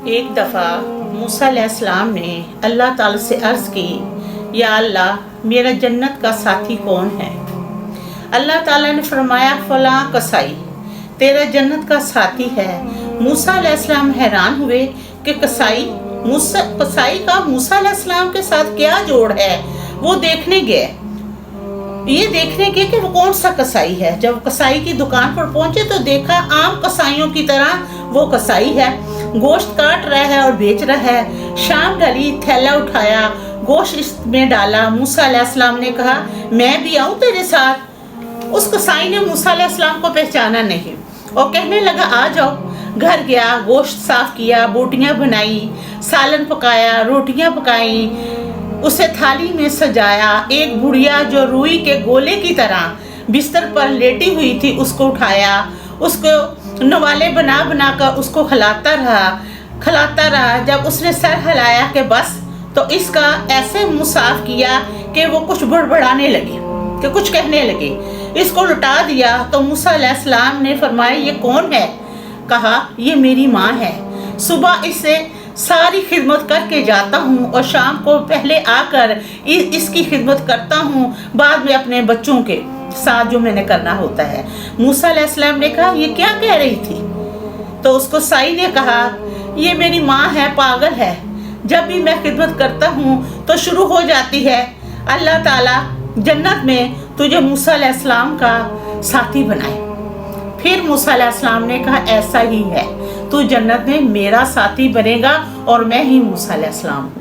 ایک دفعہ موسیٰ علیہ السلام نے اللہ تعالیٰ سے عرض کی، یا اللہ میرا جنت کا ساتھی کون ہے؟ اللہ تعالیٰ نے فرمایا فلاں کسائی تیرا جنت کا ساتھی ہے۔ موسیٰ علیہ السلام حیران ہوئے کہ کسائی کا موسیٰ علیہ السلام کے ساتھ کیا جوڑ ہے۔ وہ دیکھنے گئے کہ وہ کون سا کسائی ہے۔ جب کسائی کی دکان پر پہنچے تو دیکھا عام کسائیوں کی طرح وہ کسائی ہے، گوشت کاٹ رہا ہے اور بیچ رہا ہے۔ شام ڈلی، تھیلا اٹھایا، گوشت اس میں ڈالا۔ موسیٰ علیہ السلام نے کہا میں بھی آؤں تیرے ساتھ۔ اس کسائی نے موسیٰ علیہ السلام کو پہچانا نہیں اور کہنے لگا آ جاؤ۔ گھر گیا، گوشت صاف کیا، بوٹیاں بنائی، سالن پکایا، روٹیاں پکائیں، اسے تھالی میں سجایا۔ ایک بڑھیا جو روئی کے گولے کی طرح بستر پر لیٹی ہوئی تھی اس کو اٹھایا، اس کو نوالے بنا بنا کر اس کو کھلاتا رہا۔ جب اس نے سر ہلایا کہ بس، تو اس کا ایسے منہ صاف کیا کہ وہ کچھ بڑبڑانے لگی، کہ کچھ کہنے لگے۔ اس کو لٹا دیا تو موسیٰ علیہ السلام نے فرمایا یہ کون ہے؟ کہا یہ میری ماں ہے، صبح اس سے ساری خدمت کر کے جاتا ہوں اور شام کو پہلے آ کر اس کی خدمت کرتا ہوں، بعد میں اپنے بچوں کے ساتھ جو میں نے کرنا ہوتا ہے۔ موسیٰ علیہ السلام نے کہا یہ کیا کہہ رہی تھی؟ تو اس کو سائی نے کہا یہ میری ماں ہے، پاگل ہے، جب بھی میں خدمت کرتا ہوں تو شروع ہو جاتی ہے اللہ تعالیٰ جنت میں تجھے موسیٰ علیہ السلام کا ساتھی بنائے۔ پھر موسیٰ علیہ السلام نے کہا ایسا ہی ہے، تو جنت میں میرا ساتھی بنے گا اور میں ہی موسیٰ علیہ السلام ہوں۔